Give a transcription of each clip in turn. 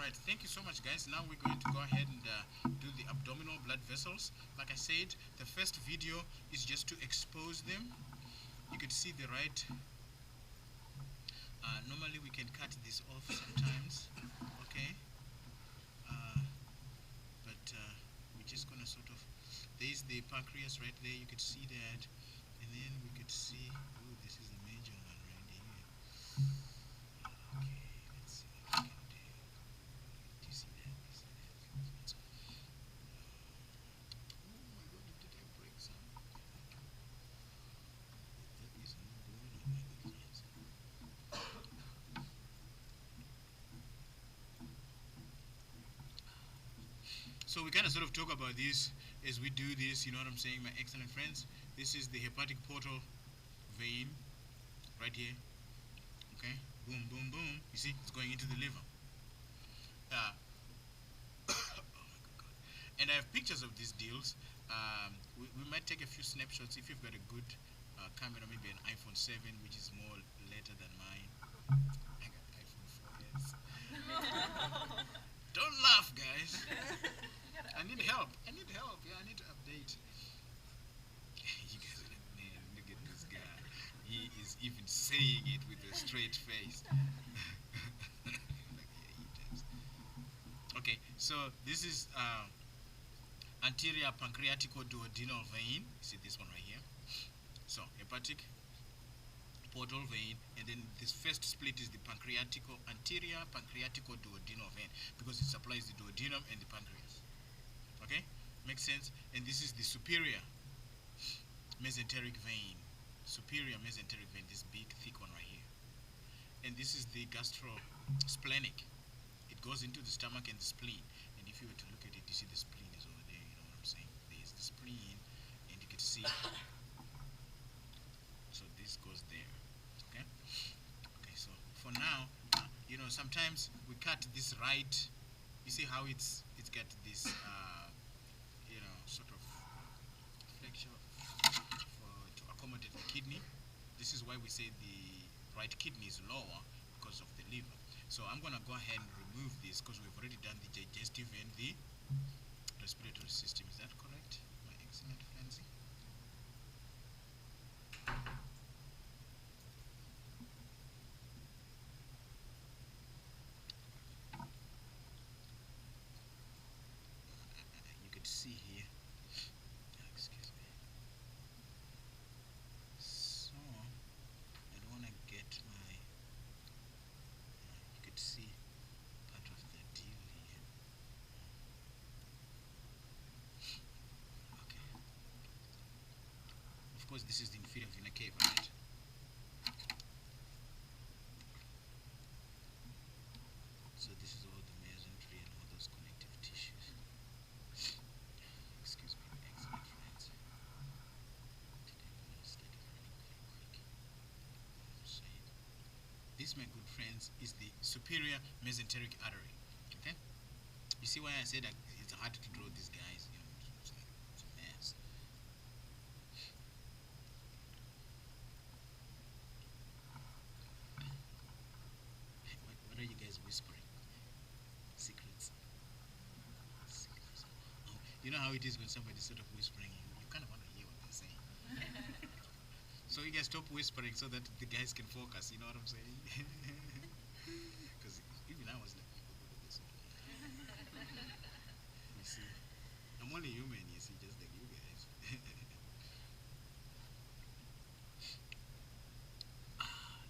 Alright, thank you so much, guys. Now we're going to go ahead and do the abdominal blood vessels. Like I said, the first video is just to expose them. You can see the right. Normally we can cut this off sometimes, okay? But we're just gonna sort of. There's the pancreas right there. You could see that, and then we could see. Oh, this is the major one right here. Okay, let's see what we can do. Do you see that? You see that? Oh my God! Did I break some? That is no bueno, my goodness. So we kind of sort of talk about this as we do this, you know what I'm saying, my excellent friends. This is the hepatic portal vein right here. Okay, boom, boom, boom. You see, it's going into the liver. Oh my God. And I have pictures of these deals. We might take a few snapshots if you've got a good camera, maybe an iPhone 7, which is more later than mine. I got iPhone 4S. Don't laugh, guys. I need help. I need help. Yeah, I need to update. You guys are like, man, look at this guy. He is even saying it with a straight face. Like, yeah, he does. Okay, so this is anterior pancreatico-duodenal vein. You see this one right here. So hepatic portal vein, and then this first split is the anterior pancreatico-duodenal vein because it supplies the duodenum and the pancreas. Okay, makes sense. And this is the superior mesenteric vein. Superior mesenteric vein, this big thick one right here. And this is the gastrosplenic. It goes into the stomach and the spleen. And if you were to look at it, you see the spleen is over there. You know what I'm saying? There's the spleen, and you can see. So this goes there. Okay. Okay. So for now, you know, sometimes we cut this right. You see how it's got this, you know, sort of flexure to accommodate the kidney. This is why we say the right kidney is lower because of the liver. So I'm gonna go ahead and remove this because we've already done the digestive and the respiratory system. Is that correct, my excellent Fancy? You could see here. Excuse me. So I don't want to get my. You could see part of the deal here. Okay. Of course, this is the inferior vena cava, right? So this is all the mesentery and all those connective tissues. Excuse me, excellent friends. Today we all started running very quick. This, my good friends, is the superior mesenteric artery. Okay? You see why I said that it's hard to draw these guys? You know, it's a mess. What are you guys whispering? Secrets. Secrets. Oh, you know how it is when somebody's sort of whispering, you kind of want to hear what they're saying. So you guys stop whispering so that the guys can focus, you know what I'm saying? Because even I was like, you see, I'm only human, you see, just like you guys.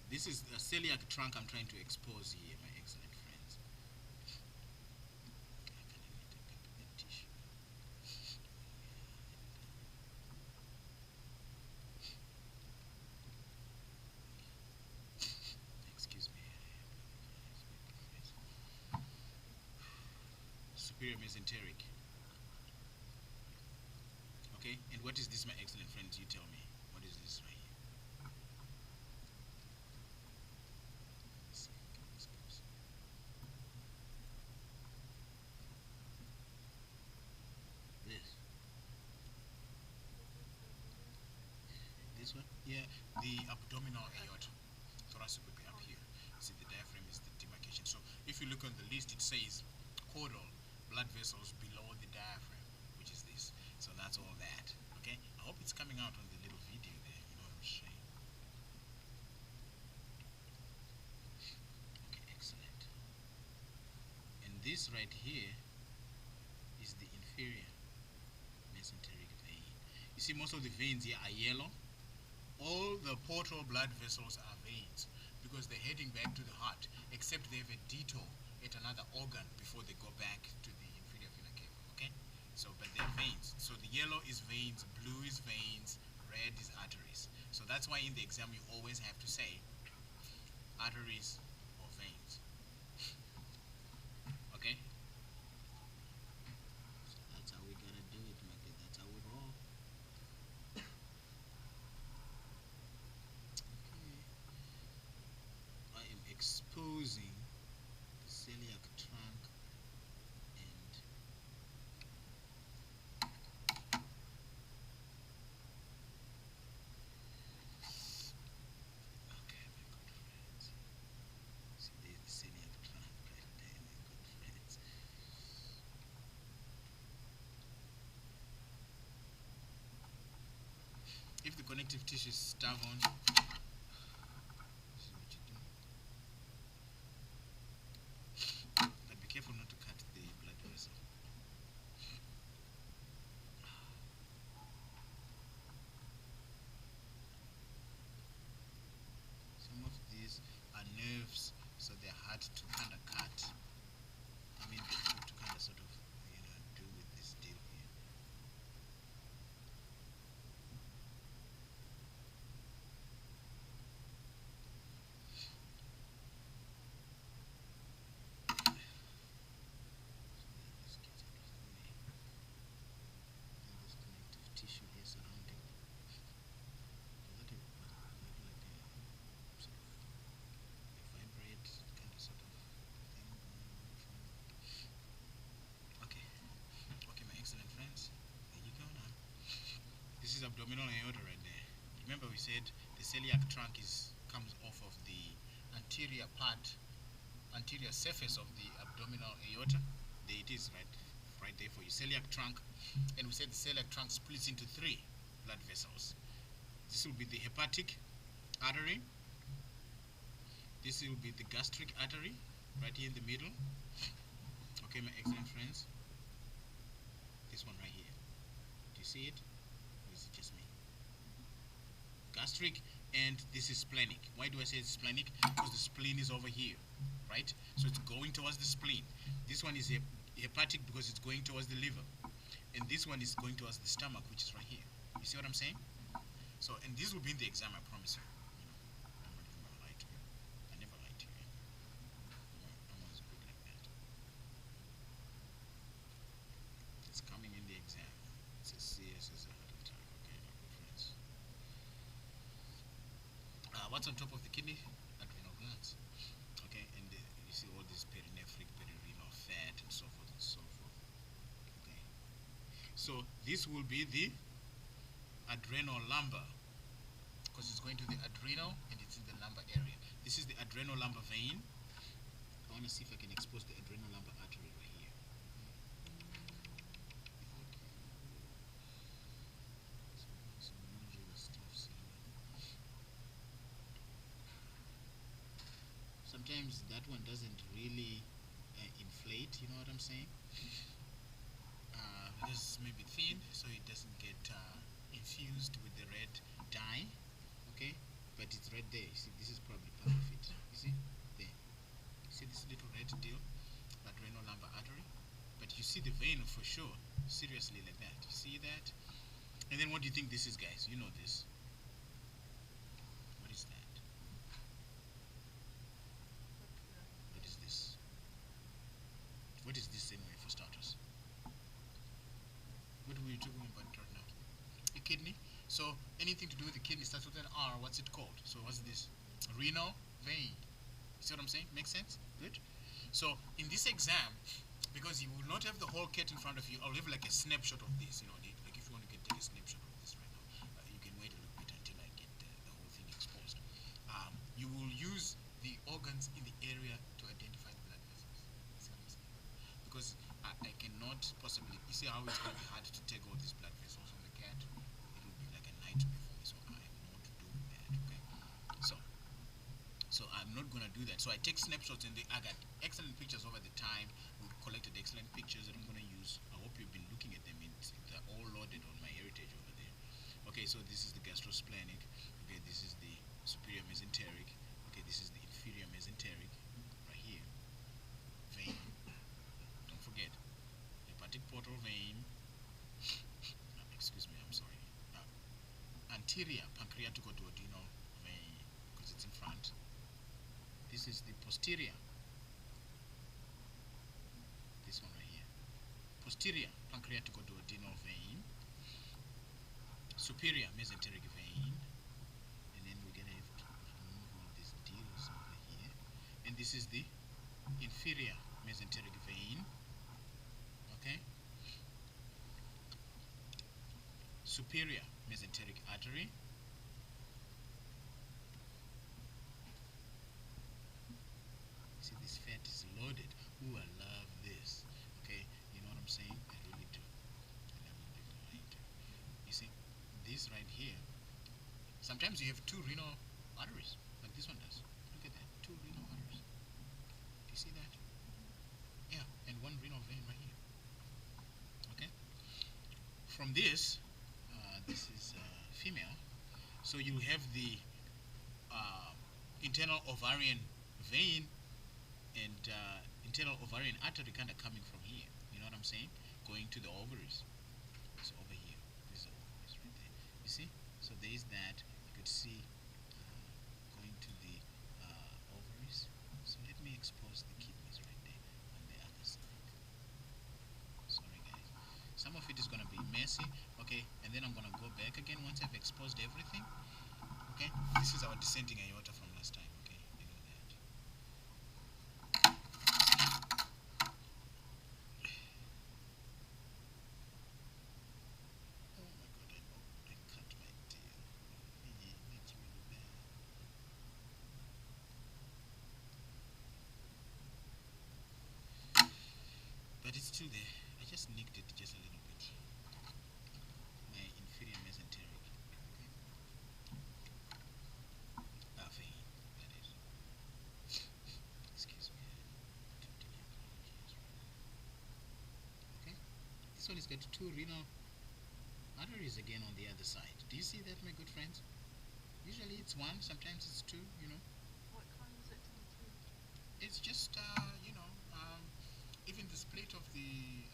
This is a celiac trunk I'm trying to expose here, my excellent friends. I kind of need a paper tissue. Excuse me. Superior mesenteric. Okay, and what is this, my excellent friends? You tell me. What is this right here? This one? Yeah, the abdominal aorta. Thoracic would be up here. See, the diaphragm is the demarcation. So if if you look on the list, it says caudal blood vessels below the diaphragm, which is this. So that's all that. Okay, I hope it's coming out on the little video there. You know what I'm saying? Okay, excellent. And this right here is the inferior mesenteric vein. You see, most of the veins here are yellow. All the portal blood vessels are veins because they're heading back to the heart, except they have a detour at another organ before they go back to the inferior vena cava. Okay, so but they're veins. So the yellow is veins, blue is veins, red is arteries. So that's why in the exam you always have to say arteries or veins. Okay, so that's how we gotta do it, my kid. That's how we roll. I am exposing the celiac trunk and okay, my good friends. See, there's the celiac trunk right there, my good friends. If the connective tissue is stubborn, this is what you do. But be careful not to cut the blood vessel. Some of these are nerves, so they're hard to kind of cut. I mean, to kind of sort of, you know, do with this deal here. So that this gets out of the way. And this connective tissue here surrounding. Was that like a sort of a vibrate kind of sort of thing going on from? Okay, okay, my excellent friends. There you go now. This is abdominal aorta right there. Remember we said the celiac trunk comes off of the anterior surface of the abdominal aorta. There it is, right there for you, celiac trunk. And we said the celiac trunk splits into 3 blood vessels. This will be the hepatic artery. This will be the gastric artery, right here in the middle. Okay, my excellent friends. This one right here. Do you see it? Or is it just me? Gastric, and this is splenic. Why do I say it's splenic? Because the spleen is over here, right? So it's going towards the spleen. This one is hepatic because it's going towards the liver. And this one is going towards the stomach, which is right here. You see what I'm saying? So, and this will be in the exam, I promise you. You know, I'm not even gonna lie to you. I never lie to you. I'm always good like that. It's coming in the exam. It's as serious as a heart attack. Okay, my good friends. What's on top of the kidney? Adrenal glands. Okay, and you see all this perinephric, perirenal fat, and so forth and so forth. Okay. So this will be the adrenal lumbar, because it's going to the adrenal and it's in the lumbar area. This is the adrenal lumbar vein. I want to see if I can expose the adrenal lumbar artery right here. Some nodular stuff here. Sometimes that one doesn't really inflate, you know what I'm saying? This may be thin, so it doesn't get infused with the red dye, okay? But it's right there. You see, this is probably part of it. You see, there. You see this little red deal, adrenal lumbar artery. But you see the vein for sure, seriously like that. You see that? And then what do you think this is, guys? You know this. What is that? What is this? What is this anyway, for starters? What were you talking about right now? A kidney. So anything to do with the kidney starts with an R. What's it called? So what's this? Renal vein. You see what I'm saying? Makes sense? Good. So in this exam, because you will not have the whole kit in front of you, I'll have like a snapshot of this. You know, like if you want to take a snapshot of this right now, you can wait a little bit until I get the whole thing exposed. You will use the organs in the area to identify the blood vessels. cannot possibly, you see how it's going to be hard to take all these blood vessels on the cat. It will be like a nightmare for me, so I am not doing that. Okay, so I'm not gonna do that. So I take snapshots, and I got excellent pictures over the time. We've collected excellent pictures that I'm gonna use. I hope you've been looking at them. They're all loaded on my heritage over there. Okay, so this is the gastrosplenic. Okay, this is the superior mesenteric. Okay, this is the inferior mesenteric right here. Vein. Don't forget, hepatic portal vein. Excuse me, I'm sorry. Anterior pancreaticoduodenal vein, because it's in front. This is the posterior. This one right here. Posterior pancreaticoduodenal vein. Superior mesenteric vein. And then we're gonna have to remove all these deals over here. And this is the inferior mesenteric vein. Okay. Superior mesenteric artery. See, this fat is loaded. Ooh, I love this. Okay, you know what I'm saying? I really do. You see, this right here. Sometimes you have two renal arteries, like this one does. Look at that, two renal arteries. Do you see that? Yeah, and one renal vein right here. Okay. From this, this is female. So you have the internal ovarian vein and internal ovarian artery kind of coming from here. You know what I'm saying? Going to the ovaries. So over here. This is the ovaries right there. You see? So there is that. You could see going to the ovaries. So let me expose the kidneys right there on the other side. Sorry guys. Some of it is going to be messy. Okay, and then I'm going to go back again once I've exposed everything. Okay, this is our descending aorta from last time. Okay, you know that. Oh my god, I cut my tail. That's really bad. But it's still there. I just nicked it just a little bit. My inferior mesenteric. Vein, that is. Excuse me. Okay. This one has got two renal arteries again on the other side. Do you see that, my good friends? Usually it's one, sometimes it's two, you know. What kind is it to the two? It's just, you know, even the split of the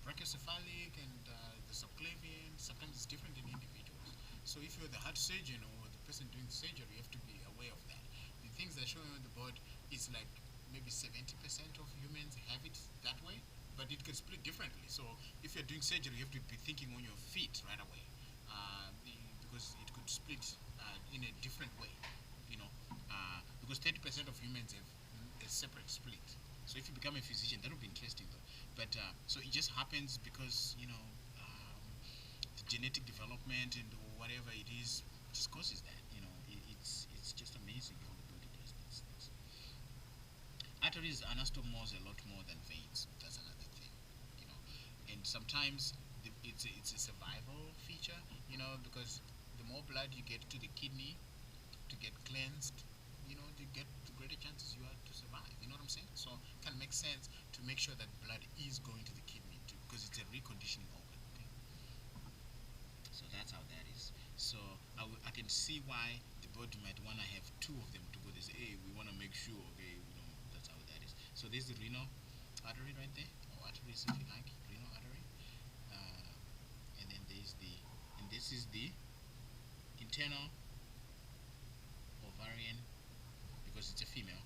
brachiocephalic and the subclavian, sometimes it's different in individuals. So if you're the heart surgeon or the person doing the surgery, you have to be aware of that. The things that show you on the board is like maybe 70% of humans have it that way, but it can split differently. So if you're doing surgery, you have to be thinking on your feet right away, because it could split in a different way, you know, because 30% of humans have a separate split. So if you become a physician, that would be interesting though. But so it just happens because, you know, the genetic development and whatever it is just causes that. You know, it's just amazing how the body does these things. Arteries anastomose a lot more than veins. That's another thing, you know. And sometimes it's a survival feature, you know, because the more blood you get to the kidney to get cleansed, you know, you get the greater chances you are to survive. You know what I'm saying? So it can make sense to make sure that blood is going to the kidney too, because it's a reconditioning organ. Okay. So that's how that is. So I can see why the body might want to have two of them to go. They say, hey, we want to make sure. Okay, you know, that's how that is. So there's the renal artery right there, or arteries if you like, renal artery. And then there's the, and this is the internal ovarian, because it's a female.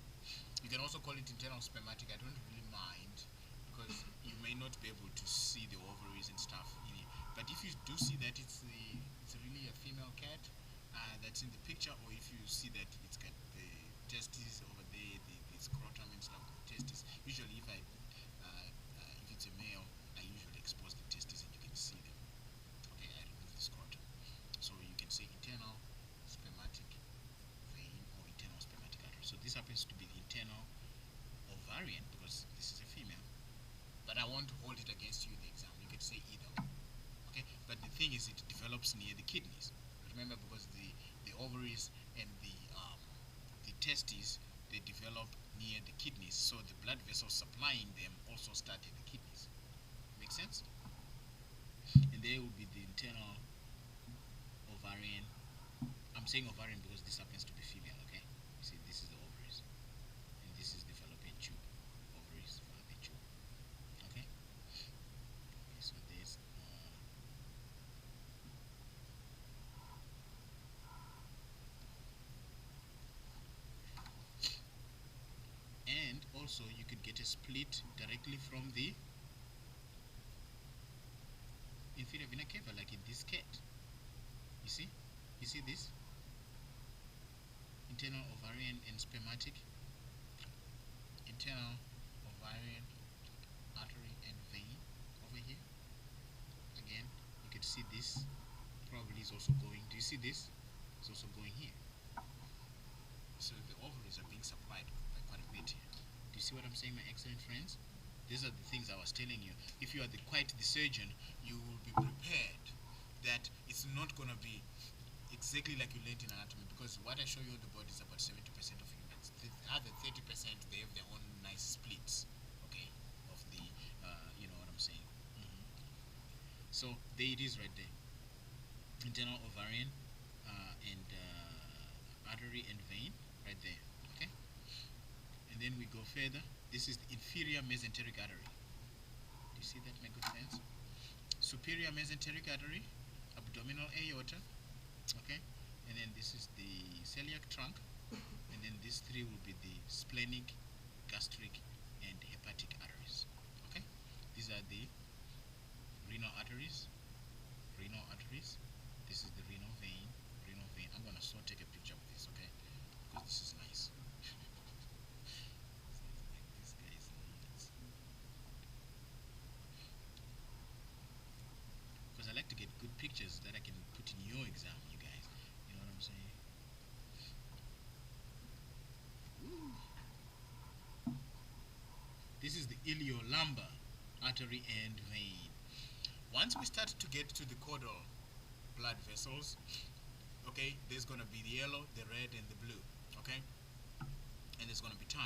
You can also call it internal spermatic. I don't really mind because you may not be able to see the ovaries and stuff in it. But if you do see that it's really a female cat that's in the picture, or if you see that it's got the testes over there, the scrotum and stuff, the testes. Usually, if it's a male, I usually expose the testes and you can see them. Okay, I remove the scrotum, so you can see internal spermatic vein or internal spermatic artery. So this happens to be the internal ovarian because this is a female. But I won't hold it against you in the exam. You can say either. Okay, but the thing is, it develops near the kidneys. Remember, because the ovaries and the testes, they develop near the kidneys, so the blood vessels supplying them also start at the kidneys. Make sense? And there will be the internal ovarian. I'm saying ovarian because this happens to be female. Okay, you see, this is the ovaries, and this is the fallopian tube. Ovaries, fallopian tube. Okay. Okay, so there's and also you could get a split directly from the inferior vena cava, like in this cat. You see? You see this? Internal ovarian and spermatic. Internal ovarian artery and vein over here. Again, you can see this probably is also going. Do you see this? It's also going here. So the ovaries are being supplied by quite a bit here. Do you see what I'm saying, my excellent friends? These are the things I was telling you. If you are quite the surgeon, you will be prepared that it's not going to be exactly like you learned in anatomy, because what I show you on the body is about 70% of humans. The other 30%, they have their own nice splits, okay, of the, you know what I'm saying. So there it is right there. Internal ovarian and artery and vein right there, okay. And then we go further. This is the inferior mesenteric artery. Do you see that, my good friends? Superior mesenteric artery, abdominal aorta, okay. And then this is the celiac trunk, and then these three will be the splenic, gastric, and hepatic arteries, okay. These are the renal arteries. Renal arteries. This is the renal vein. Renal vein. I'm gonna take a picture of this, okay? Because this is nice. Like this guy is nuts. Because I like to get good pictures that I can put in your exam, you guys. You know what I'm saying? Woo. This is the iliolumbar artery and vein. Once we start to get to the caudal blood vessels, okay, there's going to be the yellow, the red, and the blue, okay, and there's going to be time.